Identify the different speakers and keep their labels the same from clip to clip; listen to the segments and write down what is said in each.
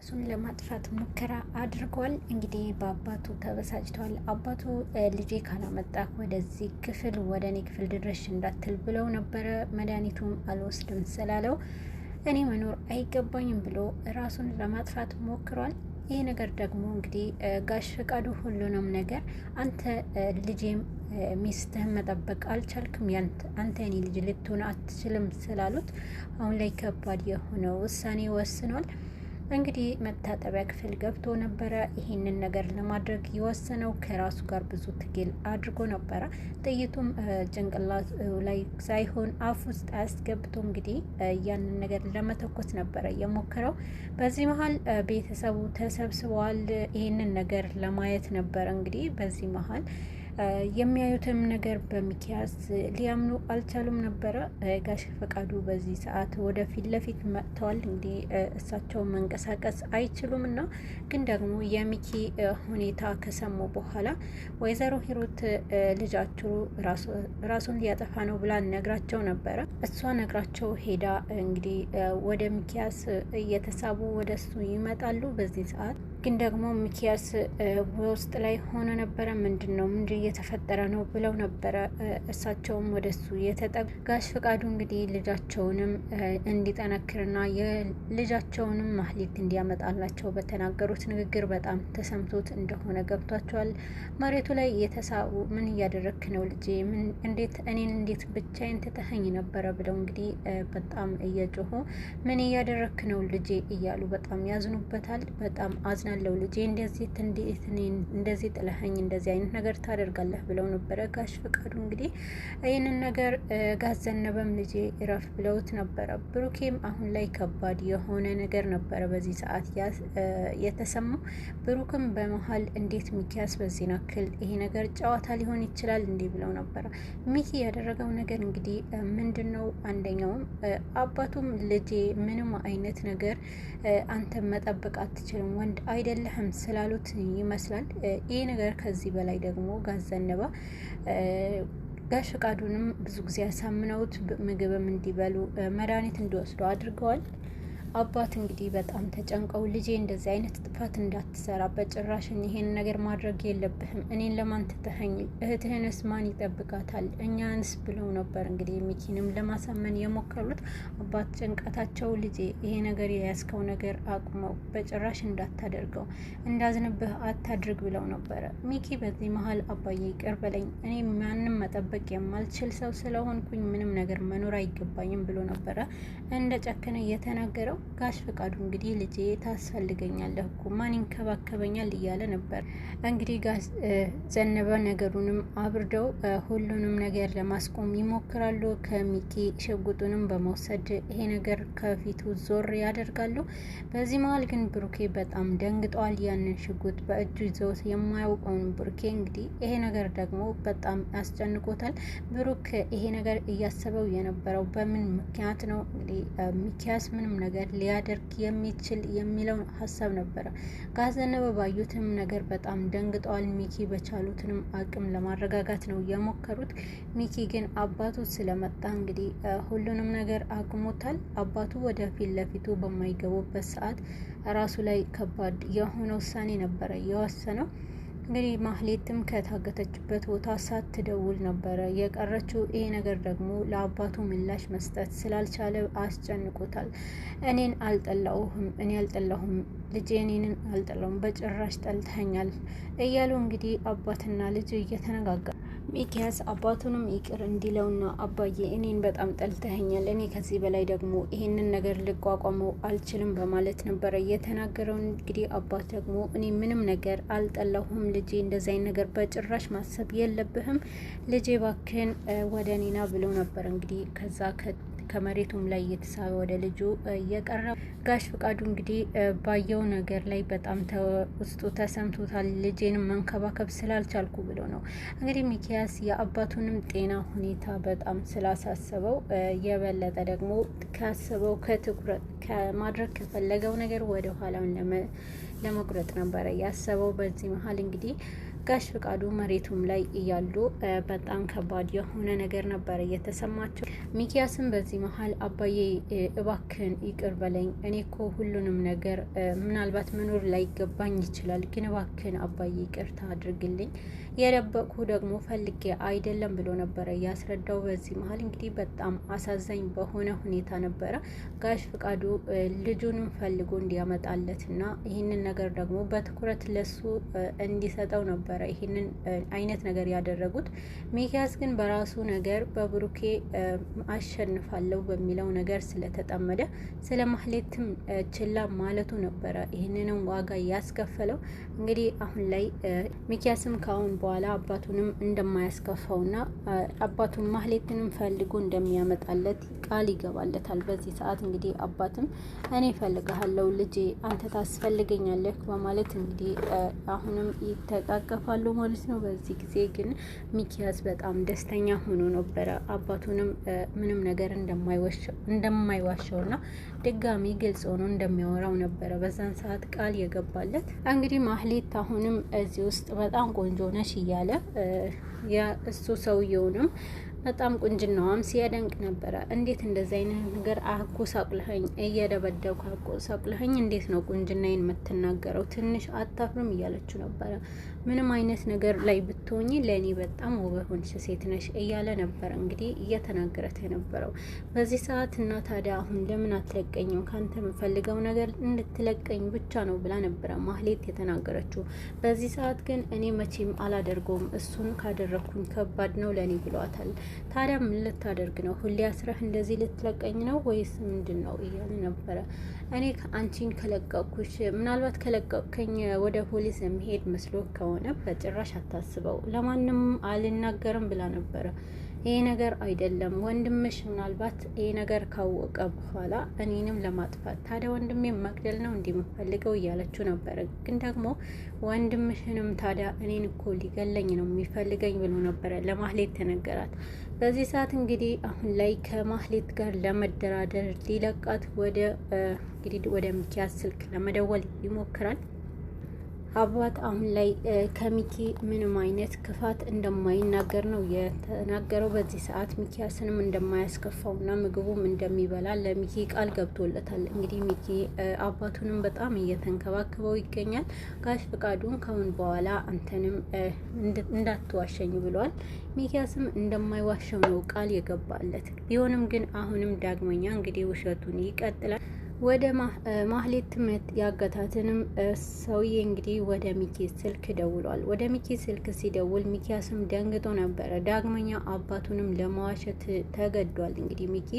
Speaker 1: እሱን ለማጥፋት ሙከራ አድርጓል። እንግዲህ በአባቱ ተበሳጭተዋል። አባቱ ልጄ ካላመጣ ወደዚህ ክፍል ወደ እኔ ክፍል ድረሽ እንዳትል ብለው ነበረ። መድኃኒቱም አልወስድም ስላለው እኔ መኖር አይገባኝም ብሎ ራሱን ለማጥፋት ሞክሯል። ይህ ነገር ደግሞ እንግዲህ ጋሽ ፈቃዱ ሁሉንም ነገር አንተ ልጄም ሚስትህን መጠበቅ አልቻልክም፣ አንተ የኔ ልጅ ልትሆን አትችልም ስላሉት አሁን ላይ ከባድ የሆነ ውሳኔ ወስኗል። እንግዲህ መታጠቢያ ክፍል ገብቶ ነበረ ይሄንን ነገር ለማድረግ የወሰነው። ከራሱ ጋር ብዙ ትግል አድርጎ ነበረ። ጥይቱም ጭንቅላት ላይ ሳይሆን አፍ ውስጥ አያስገብቶ እንግዲህ ያንን ነገር ለመተኮስ ነበረ የሞከረው። በዚህ መሀል ቤተሰቡ ተሰብስበዋል። ይሄንን ነገር ለማየት ነበረ እንግዲህ በዚህ መሀል የሚያዩትም ነገር በሚኪያስ ሊያምኑ አልቻሉም ነበረ። ጋሽ ፈቃዱ በዚህ ሰዓት ወደ ፊት ለፊት መጥተዋል። እንግዲህ እሳቸው መንቀሳቀስ አይችሉም እና ግን ደግሞ የሚኪ ሁኔታ ከሰሙ በኋላ ወይዘሮ ሂሩት ልጃችሁ ራሱን ሊያጠፋ ነው ብላ ነግራቸው ነበረ። እሷ ነግራቸው ሄዳ እንግዲህ ወደ ሚኪያስ እየተሳቡ ወደ እሱ ይመጣሉ። በዚህ ሰዓት ግን ደግሞ ሚኪያስ በውስጥ ላይ ሆነ ነበረ። ምንድን እየተፈጠረ ነው ብለው ነበረ እሳቸውም ወደሱ የተጠጉ። ጋሽ ፈቃዱ እንግዲህ ልጃቸውንም እንዲጠነክርና የልጃቸውንም ማህሌት እንዲያመጣላቸው በተናገሩት ንግግር በጣም ተሰምቶት እንደሆነ ገብቷቸዋል። መሬቱ ላይ የተሳቡ ምን እያደረክ ነው ልጄ? እኔን እንዴት ብቻዬን ትተኸኝ ነበረ ብለው እንግዲህ በጣም እየጮሁ ምን እያደረክ ነው ልጄ እያሉ በጣም ያዝኑበታል። በጣም አዝናለው ልጄ፣ እንደዚህ ጥለኸኝ እንደዚህ አይነት ነገር ታደርጋለህ ብለው ነበረ ጋሽ ፈቃዱ። እንግዲህ ይህንን ነገር ጋሽ ዘነበም ልጄ እረፍ ብለውት ነበረ። ብሩኬም አሁን ላይ ከባድ የሆነ ነገር ነበረ በዚህ ሰዓት የተሰማው። ብሩክም በመሀል እንዴት ሚኪያስ በዚህ ናክል ይሄ ነገር ጨዋታ ሊሆን ይችላል እንዲህ ብለው ነበረ። ሚኪ ያደረገው ነገር እንግዲህ ምንድን ነው? አንደኛውም አባቱም ልጄ ምንም አይነት ነገር አንተ መጠበቅ አትችልም፣ ወንድ አይደለህም ስላሉት ይመስላል። ይህ ነገር ከዚህ በላይ ደግሞ ጋሽ ዘነበ ጋሽ ፈቃዱንም ብዙ ጊዜ ያሳምነውት ምግብም እንዲበሉ መድኃኒት እንዲወስዱ አድርገዋል። አባት እንግዲህ በጣም ተጨንቀው ልጄ እንደዚህ አይነት ጥፋት እንዳትሰራ በጭራሽን ይሄን ነገር ማድረግ የለብህም፣ እኔን ለማን ትተኸኝ፣ እህትህንስ ማን ይጠብቃታል፣ እኛንስ ብለው ነበር እንግዲህ ሚኪንም ለማሳመን የሞከሩት። አባት ጭንቀታቸው ልጄ ይሄ ነገር የያዝከው ነገር አቁመው፣ በጭራሽ እንዳታደርገው፣ እንዳዝንብህ አታድርግ ብለው ነበረ። ሚኪ በዚህ መሀል አባዬ ይቅር በለኝ፣ እኔ ማንም መጠበቅ የማልችል ሰው ስለሆንኩኝ ምንም ነገር መኖር አይገባኝም ብሎ ነበረ እንደ ጨከነ እየተናገረው። ጋሽ ፈቃዱ እንግዲህ ልጄ ታስፈልገኛለህ እኮ ማን ይንከባከበኛል እያለ ነበር። እንግዲህ ጋሽ ዘነበ ነገሩንም አብርደው ሁሉንም ነገር ለማስቆም ይሞክራሉ። ከሚኪ ሽጉጡንም በመውሰድ ይሄ ነገር ከፊቱ ዞር ያደርጋሉ። በዚህ መሀል ግን ብሩኬ በጣም ደንግጧል። ያንን ሽጉጥ በእጁ ይዘውት የማያውቀውን ብሩኬ እንግዲህ ይሄ ነገር ደግሞ በጣም ያስጨንቆታል። ብሩክ ይሄ ነገር እያሰበው የነበረው በምን ምክንያት ነው እንግዲህ ሚኪያስ ምንም ነገር ሊያደርግ የሚችል የሚለውን ሀሳብ ነበረ። ጋሽ ዘነበ ባዩትም ነገር በጣም ደንግጠዋል። ሚኪ በቻሉትንም አቅም ለማረጋጋት ነው የሞከሩት። ሚኪ ግን አባቱ ስለመጣ እንግዲህ ሁሉንም ነገር አቁሞታል። አባቱ ወደ ፊት ለፊቱ በማይገቡበት ሰዓት ራሱ ላይ ከባድ የሆነ ውሳኔ ነበረ የወሰነው። እንግዲህ ማህሌትም ከታገተችበት ቦታ ሳትደውል ነበረ የቀረችው። ይሄ ነገር ደግሞ ለአባቱ ምላሽ መስጠት ስላልቻለ አስጨንቆታል። እኔን አልጠላሁም፣ እኔ አልጠላሁም ልጄ፣ እኔንን አልጠላሁም፣ በጭራሽ ጠልተኛል እያሉ እንግዲህ አባትና ልጅ እየተነጋገሩ ሚኪያስ አባቱንም ይቅር እንዲለውና አባዬ እኔን በጣም ጠልተኸኛል፣ እኔ ከዚህ በላይ ደግሞ ይሄንን ነገር ልቋቋመው አልችልም በማለት ነበረ እየተናገረው። እንግዲህ አባት ደግሞ እኔ ምንም ነገር አልጠላሁም ልጄ፣ እንደዚህ አይነት ነገር በጭራሽ ማሰብ የለብህም ልጄ፣ ባክህን ወደ እኔና ብለው ነበር እንግዲህ ከዛ ከመሬቱም ላይ እየተሳበ ወደ ልጁ እየቀረበ። ጋሽ ፈቃዱ እንግዲህ ባየው ነገር ላይ በጣም ውስጡ ተሰምቶታል። ልጄንም መንከባከብ ስላልቻልኩ ብሎ ነው እንግዲህ ሚኪያስ የአባቱንም ጤና ሁኔታ በጣም ስላሳሰበው የበለጠ ደግሞ ካሰበው ከትኩረት ከማድረግ ከፈለገው ነገር ወደ ኋላውን ለመቁረጥ ነበረ ያሰበው። በዚህ መሀል እንግዲህ ጋሽ ፍቃዱ መሬቱም ላይ እያሉ በጣም ከባድ የሆነ ነገር ነበር እየተሰማቸው። ሚኪያስም በዚህ መሀል አባዬ እባክን ይቅር በለኝ፣ እኔ እኮ ሁሉንም ነገር ምናልባት መኖር ላይ ገባኝ ይችላል፣ ግን እባክን አባዬ ይቅርታ አድርግልኝ፣ የደበቅሁ ደግሞ ፈልጌ አይደለም ብሎ ነበረ እያስረዳው። በዚህ መሀል እንግዲህ በጣም አሳዛኝ በሆነ ሁኔታ ነበረ ጋሽ ፍቃዱ ልጁንም ፈልጎ እንዲያመጣለትና ይህንን ነገር ደግሞ በትኩረት ለሱ እንዲሰጠው ነበረ ይህንን አይነት ነገር ያደረጉት። ሚኪያስ ግን በራሱ ነገር በብሩኬ አሸንፋለሁ በሚለው ነገር ስለተጠመደ ስለ ማህሌትም ችላ ማለቱ ነበረ ይህንንም ዋጋ ያስከፈለው። እንግዲህ አሁን ላይ ሚኪያስም ካሁን በኋላ አባቱንም እንደማያስከፋውና አባቱን ማህሌትንም ፈልጎ እንደሚያመጣለት ቃል ይገባለታል። በዚህ ሰዓት እንግዲህ አባትም እኔ ፈልግሃለሁ ልጄ፣ አንተ ታስፈልገኛለህ በማለት እንግዲህ አሁንም ይተቃቀፋሉ ማለት ነው። በዚህ ጊዜ ግን ሚኪያስ በጣም ደስተኛ ሆኖ ነበረ አባቱንም ምንም ነገር እንደማይዋሸውና ድጋሚ ግልጽ ሆኖ እንደሚያወራው ነበረ በዛን ሰዓት ቃል የገባለት። እንግዲህ ማህሌት አሁንም እዚህ ውስጥ በጣም ቆንጆ ነሽ እያለ እሱ ሰውየውንም በጣም ቁንጅናዋም ሲያደንቅ ነበረ። እንዴት እንደዚህ አይነት ነገር አጎሳቁልኸኝ፣ እየደበደብኩ አጎሳቁልኸኝ፣ እንዴት ነው ቁንጅናዬን የምትናገረው? ትንሽ አታፍርም? እያለችው ነበረ። ምንም አይነት ነገር ላይ ብትሆኚ ለእኔ በጣም ውብ ሆንሽ ሴት ነሽ እያለ ነበረ እንግዲህ እየተናገረት የነበረው በዚህ ሰዓት። እና ታዲያ አሁን ለምን አትለቀኝም? ካንተ የምፈልገው ነገር እንድትለቀኝ ብቻ ነው ብላ ነበረ ማህሌት የተናገረችው። በዚህ ሰዓት ግን እኔ መቼም አላደርገውም፣ እሱን ካደረግኩኝ ከባድ ነው ለእኔ ብሏታል። ታዲያ ምን ልታደርግ ነው? ሁሌ አስረህ እንደዚህ ልትለቀኝ ነው ወይስ ምንድን ነው እያለ ነበረ። እኔ አንቺን ከለቀኩሽ፣ ምናልባት ከለቀቅከኝ ወደ ፖሊስ የሚሄድ መስሎ ከሆነ በጭራሽ አታስበው፣ ለማንም አልናገርም ብላ ነበረ። ይሄ ነገር አይደለም ወንድምሽ ምናልባት ይሄ ነገር ካወቀ በኋላ እኔንም ለማጥፋት፣ ታዲያ ወንድሜ መግደል ነው እንደምፈልገው እያለችው ነበረ። ግን ደግሞ ወንድምሽንም ታዲያ እኔን እኮ ሊገለኝ ነው የሚፈልገኝ ብሎ ነበረ ለማህሌት ተነገራት። በዚህ ሰዓት እንግዲህ አሁን ላይ ከማህሌት ጋር ለመደራደር ሊለቃት ወደ ሚኪያስ ስልክ ለመደወል ይሞክራል። አባት አሁን ላይ ከሚኪ ምንም አይነት ክፋት እንደማይናገር ነው የተናገረው። በዚህ ሰዓት ሚኪያስንም እንደማያስከፋውና ምግቡም እንደሚበላ ለሚኪ ቃል ገብቶለታል። እንግዲህ ሚኪ አባቱንም በጣም እየተንከባከበው ይገኛል። ጋሽ ፍቃዱን ካሁን በኋላ አንተንም እንዳትዋሸኝ ብሏል። ሚኪያስም እንደማይዋሸው ነው ቃል የገባለት። ቢሆንም ግን አሁንም ዳግመኛ እንግዲህ ውሸቱን ይቀጥላል። ወደ ማህሌት ትምህርት ያገታትንም ሰውዬ እንግዲህ ወደ ሚኪ ስልክ ደውሏል። ወደ ሚኪ ስልክ ሲደውል ሚኪያስም ደንግጦ ነበረ። ዳግመኛ አባቱንም ለመዋሸት ተገዷል። እንግዲህ ሚኪ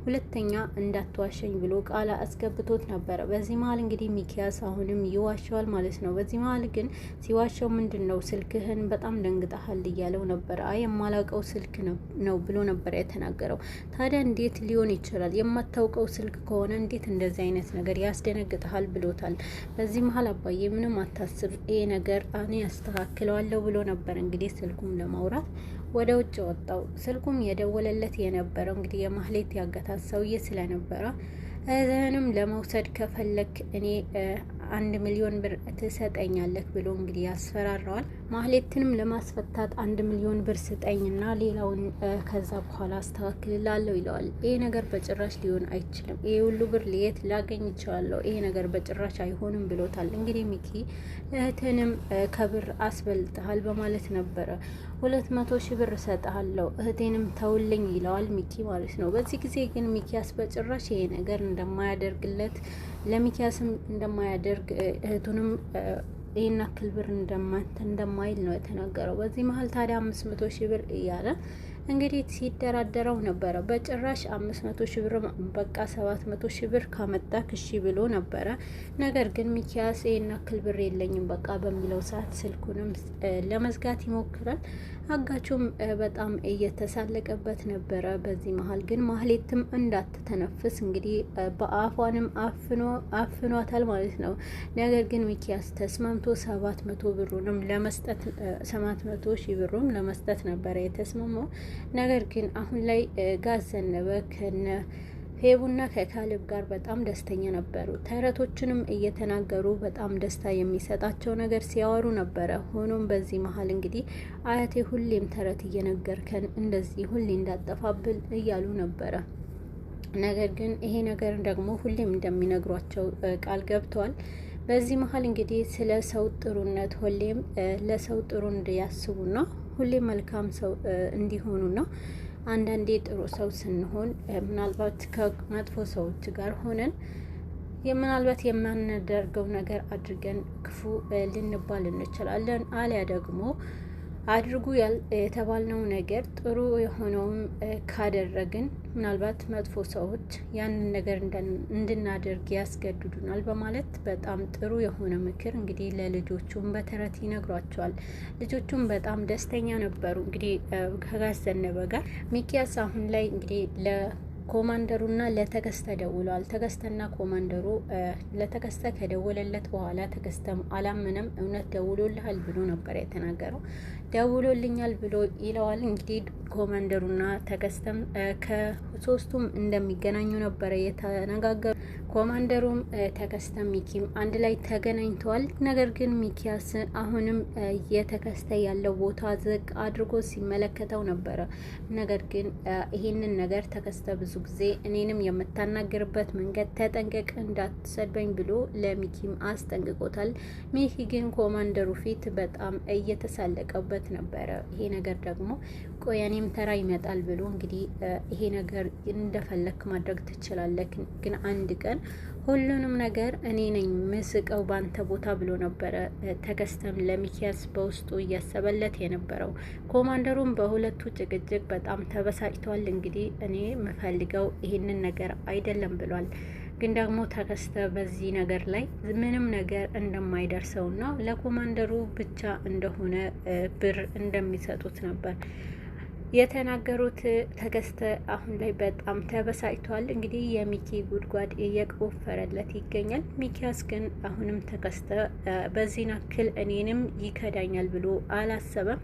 Speaker 1: ሁለተኛ እንዳትዋሸኝ ብሎ ቃል አስገብቶት ነበረ። በዚህ መሀል እንግዲህ ሚኪያስ አሁንም ይዋሸዋል ማለት ነው። በዚህ መሀል ግን ሲዋሸው ምንድን ነው ስልክህን በጣም ደንግጠሃል እያለው ነበረ። አይ የማላውቀው ስልክ ነው ብሎ ነበረ የተናገረው። ታዲያ እንዴት ሊሆን ይችላል? የማታውቀው ስልክ ከሆነ እንዴት እንደዚህ አይነት ነገር ያስደነግጣል ብሎታል። በዚህ መሀል አባዬ ምንም አታስብ፣ ይሄ ነገር እኔ ያስተካክለዋለሁ ብሎ ነበር እንግዲህ ስልኩም ለማውራት ወደ ውጭ ወጣው። ስልኩም የደወለለት የነበረው እንግዲህ የማህሌት ያገታት ሰውዬ ስለነበረ እህትህንም ለመውሰድ ከፈለክ እኔ 1 ሚሊዮን ብር ትሰጠኛለህ ብሎ እንግዲህ ያስፈራረዋል። ማህሌትንም ለማስፈታት 1 ሚሊዮን ብር ስጠኝና ሌላውን ከዛ በኋላ አስተካክልላለሁ ይለዋል። ይሄ ነገር በጭራሽ ሊሆን አይችልም፣ ይሄ ሁሉ ብር ለየት ላገኝ ይችላለሁ፣ ይሄ ነገር በጭራሽ አይሆንም ብሎታል። እንግዲህ ሚኪ እህትንም ከብር አስበልጠሃል በማለት ነበረ 200 ሺህ ብር እሰጥሃለሁ እህቴንም ተውልኝ ይለዋል ሚኪ ማለት ነው። በዚህ ጊዜ ግን ሚኪያስ በጭራሽ ይሄ ነገር እንደማያደርግለት ለሚኪያስም እንደማያደርግ እህቱንም ይህን አክል ብር እንደማይል ነው የተናገረው። በዚህ መሀል ታዲያ 500 ሺህ ብር እያለ እንግዲህ ሲደራደረው ነበረ። በጭራሽ 500 ሺህ ብር በቃ 700 ሺህ ብር ካመጣክ እሺ ብሎ ነበረ። ነገር ግን ሚኪያስ ይህን አክል ብር የለኝም በቃ በሚለው ሰዓት ስልኩንም ለመዝጋት ይሞክራል። አጋቹም በጣም እየተሳለቀበት ነበረ። በዚህ መሀል ግን ማህሌትም እንዳትተነፍስ እንግዲህ በአፏንም አፍኗታል ማለት ነው። ነገር ግን ሚኪያስ ተስማምቶ 700 ብሩንም ለመስጠት 700 ሺህ ብሩም ለመስጠት ነበረ የተስማማው። ነገር ግን አሁን ላይ ጋዝ ዘነበ ከነ ፌቡና ከካሌብ ጋር በጣም ደስተኛ ነበሩ። ተረቶችንም እየተናገሩ በጣም ደስታ የሚሰጣቸው ነገር ሲያወሩ ነበረ። ሆኖም በዚህ መሀል እንግዲህ አያቴ ሁሌም ተረት እየነገርከን እንደዚህ ሁሌ እንዳጠፋብል እያሉ ነበረ። ነገር ግን ይሄ ነገር ደግሞ ሁሌም እንደሚነግሯቸው ቃል ገብተዋል። በዚህ መሀል እንግዲህ ስለ ሰው ጥሩነት ሁሌም ለሰው ጥሩ እንዲያስቡና ሁሌም መልካም ሰው እንዲሆኑና አንዳንዴ ጥሩ ሰው ስንሆን ምናልባት ከመጥፎ ሰዎች ጋር ሆነን ምናልባት የማናደርገው ነገር አድርገን ክፉ ልንባል እንችላለን። አሊያ ደግሞ አድርጉ የተባልነው ነገር ጥሩ የሆነውም ካደረግን ምናልባት መጥፎ ሰዎች ያንን ነገር እንድናደርግ ያስገድዱናል በማለት በጣም ጥሩ የሆነ ምክር እንግዲህ ለልጆቹም በተረት ይነግሯቸዋል። ልጆቹም በጣም ደስተኛ ነበሩ። እንግዲህ ከጋሽ ዘነበ ጋር ሚኪያስ አሁን ላይ እንግዲህ ኮማንደሩና ለተከስተ ደውለዋል። ተከስተና ኮማንደሩ ለተከስተ ከደወለለት በኋላ ተከስተም አላምንም እውነት ደውሎልሃል ብሎ ነበር የተናገረው። ደውሎልኛል ብሎ ይለዋል። እንግዲህ ኮማንደሩና ተከስተም ከሶስቱም እንደሚገናኙ ነበረ የተነጋገሩ። ኮማንደሩም ተከስተም ሚኪም አንድ ላይ ተገናኝተዋል። ነገር ግን ሚኪያስ አሁንም የተከስተ ያለው ቦታ ዝቅ አድርጎ ሲመለከተው ነበረ። ነገር ግን ይህንን ነገር ተከስተ ብዙ ጊዜ እኔንም የምታናገርበት መንገድ ተጠንቀቅ፣ እንዳትሰድበኝ ብሎ ለሚኪም አስጠንቅቆታል። ሚኪ ግን ኮማንደሩ ፊት በጣም እየተሳለቀበት ነበረ። ይሄ ነገር ደግሞ ቆይ እኔም ተራ ይመጣል ብሎ እንግዲህ ይሄ ነገር እንደፈለክ ማድረግ ትችላለህ፣ ግን አንድ ቀን ሁሉንም ነገር እኔ ነኝ ምስቀው ባንተ ቦታ ብሎ ነበረ ተከስተም ለሚኪያስ በውስጡ እያሰበለት የነበረው። ኮማንደሩም በሁለቱ ጭቅጭቅ በጣም ተበሳጭቷል። እንግዲህ እኔ የምፈልገው ይህንን ነገር አይደለም ብሏል። ግን ደግሞ ተከስተ በዚህ ነገር ላይ ምንም ነገር እንደማይደርሰውና ለኮማንደሩ ብቻ እንደሆነ ብር እንደሚሰጡት ነበር የተናገሩት። ተከስተ አሁን ላይ በጣም ተበሳጭቷል። እንግዲህ የሚኪ ጉድጓድ እየቆፈረለት ይገኛል። ሚኪያስ ግን አሁንም ተከስተ በዚህ ናክል እኔንም ይከዳኛል ብሎ አላሰበም።